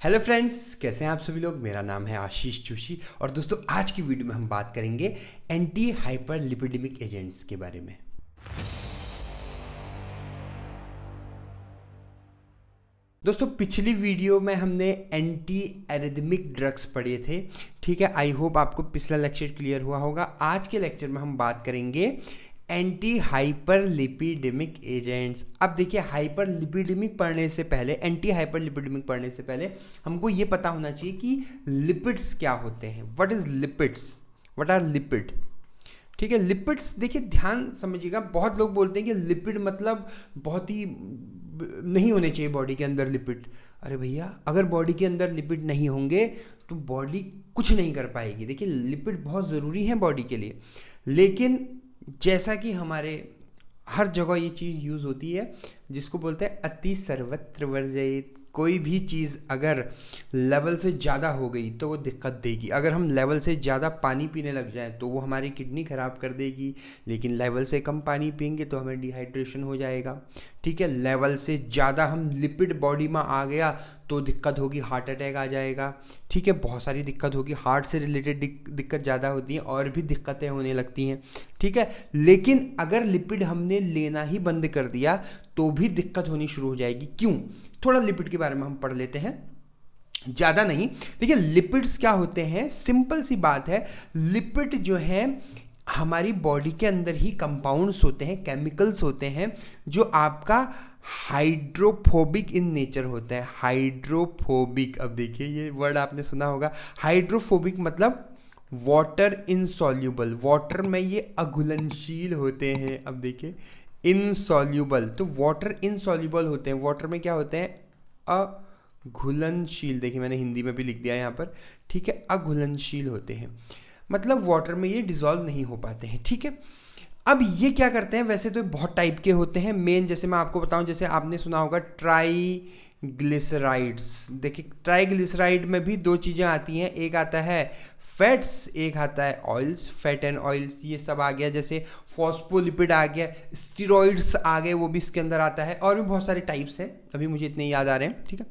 Hello friends, कैसे हैं आप सभी लोग। मेरा नाम है आशीष जोशी और दोस्तों आज की वीडियो में हम बात करेंगे एंटी हाइपर लिपिडेमिक एजेंट्स के बारे में। दोस्तों पिछली वीडियो में हमने एंटी एरिथमिक ड्रग्स पढ़े थे। ठीक है, आई होप आपको पिछला लेक्चर क्लियर हुआ होगा। आज के लेक्चर में हम बात करेंगे एंटी हाइपर लिपिडेमिक एजेंट्स। अब देखिए, हाइपर लिपिडेमिक पढ़ने से पहले, एंटी हाइपर लिपिडेमिक पढ़ने से पहले हमको ये पता होना चाहिए कि लिपिड्स क्या होते हैं। What is lipids, what are lipid. ठीक है, लिपिड्स देखिए ध्यान समझिएगा। बहुत लोग बोलते हैं कि लिपिड मतलब बहुत ही नहीं होने चाहिए बॉडी के अंदर लिपिड। अरे भैया, अगर बॉडी के अंदर लिपिड नहीं होंगे तो बॉडी कुछ नहीं कर पाएगी। देखिए लिपिड बहुत ज़रूरी है बॉडी के लिए, लेकिन जैसा कि हमारे हर जगह ये चीज़ यूज़ होती है जिसको बोलते हैं अति सर्वत्र वर्जयेत। कोई भी चीज़ अगर लेवल से ज़्यादा हो गई तो वो दिक्कत देगी। अगर हम लेवल से ज़्यादा पानी पीने लग जाएं तो वो हमारी किडनी ख़राब कर देगी, लेकिन लेवल से कम पानी पियेंगे तो हमें डिहाइड्रेशन हो जाएगा। ठीक है, लेवल से ज़्यादा हम लिपिड बॉडी में आ गया तो दिक्कत होगी, हार्ट अटैक आ जाएगा। ठीक है, बहुत सारी दिक्कत होगी, हार्ट से रिलेटेड दिक्कत ज़्यादा होती है और भी दिक्कतें होने लगती हैं। ठीक है, लेकिन अगर लिपिड हमने लेना ही बंद कर दिया तो भी दिक्कत होनी शुरू हो जाएगी। क्यों? थोड़ा लिपिड के बारे में हम पढ़ लेते हैं, ज़्यादा नहीं। देखिए लिपिड्स क्या होते हैं, सिंपल सी बात है। लिपिड जो है हमारी बॉडी के अंदर ही कंपाउंड्स होते हैं, केमिकल्स होते हैं जो आपका हाइड्रोफोबिक इन नेचर होता है। हाइड्रोफोबिक, अब देखिए ये वर्ड आपने सुना होगा। हाइड्रोफोबिक मतलब वाटर इनसॉल्यूबल, वाटर में ये अघुलनशील होते हैं। अब देखिए इनसॉल्यूबल, तो वाटर इनसॉल्यूबल होते हैं। वाटर में क्या होते हैं? अघुलनशील। देखिए मैंने हिंदी में भी लिख दिया यहाँ पर। ठीक है, अघुलनशील होते हैं मतलब वाटर में ये डिसॉल्व नहीं हो पाते हैं। ठीक है, अब ये क्या करते हैं, वैसे तो बहुत टाइप के होते हैं। मेन जैसे मैं आपको बताऊं, जैसे आपने सुना होगा ट्राईग्लिसराइड्स। देखिए ट्राईग्लिसराइड में भी दो चीज़ें आती हैं, एक आता है फैट्स, एक आता है ऑयल्स। फैट एंड ऑयल्स ये सब आ गया, जैसे फॉस्फोलिपिड आ गया, स्टीरॉइड्स आ गए, वो भी इसके अंदर आता है। और भी बहुत सारे टाइप्स हैं, अभी मुझे इतने याद आ रहे हैं। ठीक है,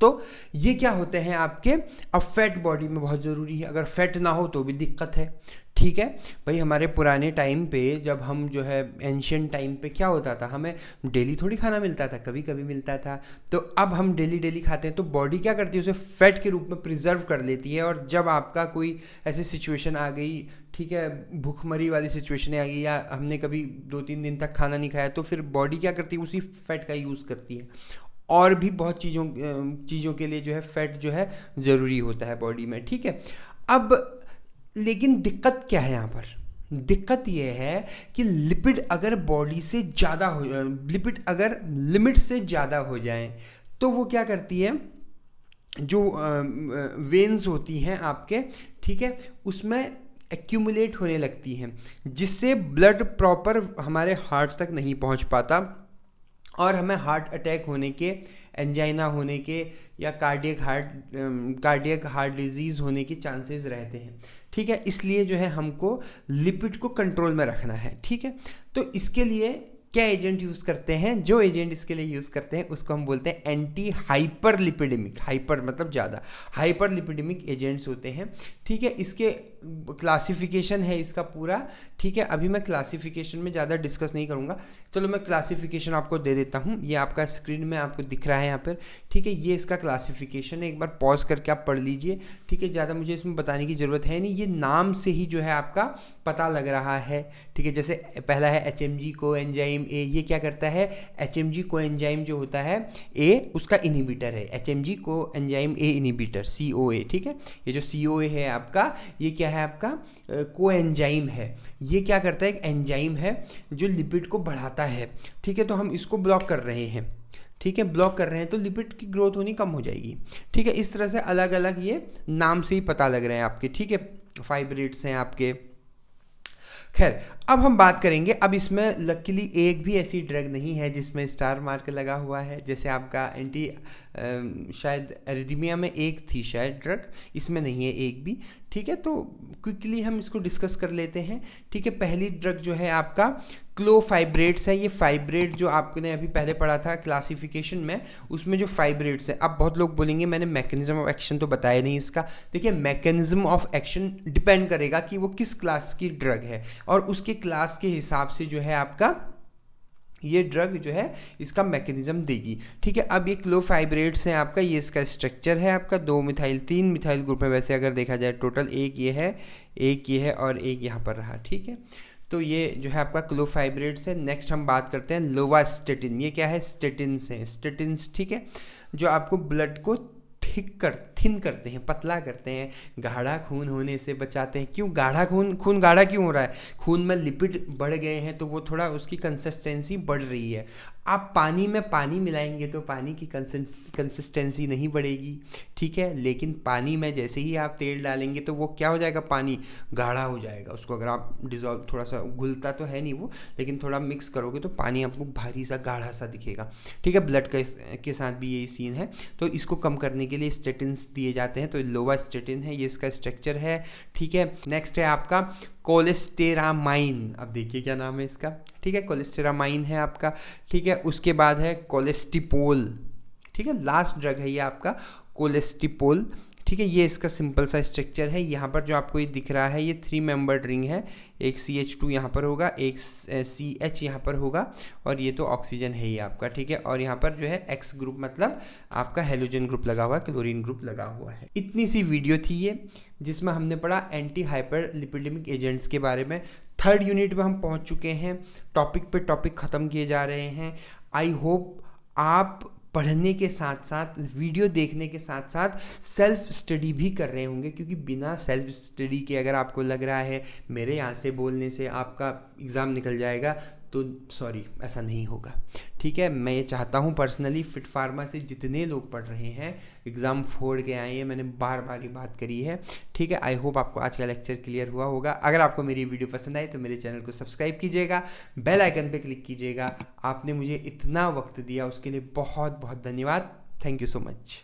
तो ये क्या होते हैं आपके, अब फैट बॉडी में बहुत ज़रूरी है। अगर फैट ना हो तो भी दिक्कत है। ठीक है भाई, हमारे पुराने टाइम पे जब हम जो है एंशियंट टाइम पे क्या होता था, हमें डेली थोड़ी खाना मिलता था, कभी कभी मिलता था। तो अब हम डेली डेली खाते हैं तो बॉडी क्या करती है, उसे फैट के रूप में प्रिजर्व कर लेती है। और जब आपका कोई ऐसी सिचुएशन आ गई, ठीक है, भूखमरी वाली सिचुएशन आ गई, या हमने कभी 2-3 दिन तक खाना नहीं खाया, तो फिर बॉडी क्या करती है, उसी फैट का यूज़ करती है। और भी बहुत चीज़ों के लिए जो है फैट जो है ज़रूरी होता है बॉडी में। ठीक है, अब लेकिन दिक्कत क्या है यहाँ पर? दिक्कत ये है कि लिपिड अगर बॉडी से ज़्यादा हो, लिपिड अगर लिमिट से ज़्यादा हो जाए तो वो क्या करती है, जो वेन्स होती हैं आपके, ठीक है, उसमें एक्यूमुलेट होने लगती हैं, जिससे ब्लड प्रॉपर हमारे हार्ट तक नहीं पहुंच पाता और हमें हार्ट अटैक होने के, एंजाइना होने के, या कार्डियक हार्ट डिजीज़ होने के चांसेस रहते हैं। ठीक है, इसलिए जो है हमको लिपिड को कंट्रोल में रखना है। ठीक है, तो इसके लिए क्या एजेंट यूज़ करते हैं, जो एजेंट इसके लिए यूज़ करते हैं उसको हम बोलते हैं एंटी हाइपर लिपिडेमिक। हाइपर मतलब ज़्यादा, हाइपर लिपिडेमिक एजेंट्स होते हैं। ठीक है, इसके क्लासिफिकेशन है इसका पूरा। ठीक है, अभी मैं क्लासिफिकेशन में ज़्यादा डिस्कस नहीं करूँगा। चलो मैं क्लासिफिकेशन आपको दे देता हूँ, ये आपका स्क्रीन में आपको दिख रहा है यहाँ पर। ठीक है, ये इसका क्लासिफिकेशन है, एक बार पॉज करके आप पढ़ लीजिए। ठीक है, ज़्यादा मुझे इसमें बताने की ज़रूरत है नहीं, ये नाम से ही जो है आपका पता लग रहा है। ठीक है, जैसे पहला है HMG कोएंजाइम ए। ये क्या करता है, HMG कोएंजाइम जो होता है ए, उसका इनहिबिटर है। HMG coenzyme A inhibitor, COA। ठीक है, ये जो COA है आपका, ये क्या है आपका, कोएंजाइम है। ये क्या करता है, एक एंजाइम है जो लिपिड को बढ़ाता है। ठीक है, तो हम इसको ब्लॉक कर रहे हैं। ठीक है, ब्लॉक कर रहे हैं तो लिपिड की ग्रोथ होनी कम हो जाएगी। ठीक है, इस तरह से अलग अलग ये नाम से ही पता लग रहे हैं आपके। ठीक है, फाइब्रेट्स हैं आपके। खैर, अब हम बात करेंगे, अब इसमें लकीली एक भी ऐसी ड्रग नहीं है जिसमें स्टार मार्क लगा हुआ है, जैसे आपका एंटी शायद एरिथमिया में एक थी शायद ड्रग, इसमें नहीं है एक भी, ठीक है। तो क्विकली हम इसको डिस्कस कर लेते हैं, ठीक है। पहली ड्रग जो है आपका क्लोफाइब्रेट्स है। ये फाइब्रेट जो आपने अभी पहले पढ़ा था क्लासिफिकेशन में, उसमें जो फाइब्रेट्स है, अब बहुत लोग बोलेंगे मैंने मैकेनिज्म ऑफ एक्शन तो बताया नहीं इसका। देखिए मैकेनिज्म ऑफ एक्शन डिपेंड करेगा कि वो किस क्लास की ड्रग है, और उसके क्लास के हिसाब से जो है आपका ये ड्रग जो है इसका मैकेनिज्म देगी, ठीक है। अब ये क्लोफाइब्रेट्स हैं आपका, ये इसका स्ट्रक्चर है आपका 2 मिथाइल 3 मिथाइल ग्रुप में, वैसे अगर देखा जाए टोटल एक ये है और एक यहाँ पर रहा, ठीक है। तो ये जो है आपका क्लोफाइब्रेट्स है। नेक्स्ट हम बात करते हैं लोवास्टेटिन। ये क्या है? स्टेटिन्स हैं, स्टेटिन्स, ठीक है, जो आपको ब्लड को थिन करते हैं, पतला करते हैं, गाढ़ा खून होने से बचाते हैं। क्यों गाढ़ा खून गाढ़ा क्यों हो रहा है? खून में लिपिड बढ़ गए हैं तो वो थोड़ा उसकी कंसिस्टेंसी बढ़ रही है। आप पानी में पानी मिलाएंगे तो पानी की कंसिस्टेंसी नहीं बढ़ेगी, ठीक है। लेकिन पानी में जैसे ही आप तेल डालेंगे तो वो क्या हो जाएगा? पानी गाढ़ा हो जाएगा। उसको अगर आप डिज़ोल्व, थोड़ा सा घुलता तो है नहीं वो, लेकिन थोड़ा मिक्स करोगे तो पानी आपको भारी सा गाढ़ा सा दिखेगा, ठीक है। ब्लड के साथ भी यही सीन है। तो इसको कम करने के लिए स्टेटिन्स दिए जाते हैं। तो लोवास्टेटिन है, ये इसका स्ट्रक्चर है, ठीक है। नेक्स्ट है आपका कोलेस्टेरामाइन। अब देखिए क्या नाम है इसका, ठीक है, कोलेस्टेरामाइन है आपका, ठीक है। उसके बाद है कोलेस्टिपोल, ठीक है। लास्ट ड्रग है ये आपका कोलेस्टिपोल, ठीक है। ये इसका सिंपल सा स्ट्रक्चर है। यहाँ पर जो आपको ये दिख रहा है ये 3 मेंबर्ड रिंग है, एक CH2 यहाँ पर होगा, एक CH यहाँ पर होगा, और ये तो ऑक्सीजन है ही आपका, ठीक है। और यहाँ पर जो है X ग्रुप मतलब आपका हेलोजन ग्रुप लगा हुआ है, क्लोरीन ग्रुप लगा हुआ है। इतनी सी वीडियो थी ये, जिसमें हमने पढ़ा एंटी हाइपरलिपिडेमिक एजेंट्स के बारे में। 3rd यूनिट में हम पहुँच चुके हैं, टॉपिक पे टॉपिक ख़त्म किए जा रहे हैं। आई होप आप पढ़ने के साथ साथ, वीडियो देखने के साथ साथ सेल्फ स्टडी भी कर रहे होंगे, क्योंकि बिना सेल्फ स्टडी के अगर आपको लग रहा है मेरे यहाँ से बोलने से आपका एग्ज़ाम निकल जाएगा, तो सॉरी, ऐसा नहीं होगा, ठीक है। मैं ये चाहता हूँ पर्सनली, फिट फार्मा से जितने लोग पढ़ रहे हैं एग्ज़ाम फोड़ के आए हैं, मैंने बार बार ये बात करी है, ठीक है। आई होप आपको आज का लेक्चर क्लियर हुआ होगा। अगर आपको मेरी वीडियो पसंद आई तो मेरे चैनल को सब्सक्राइब कीजिएगा, बेल आइकन पे क्लिक कीजिएगा। आपने मुझे इतना वक्त दिया उसके लिए बहुत बहुत धन्यवाद। Thank you so much.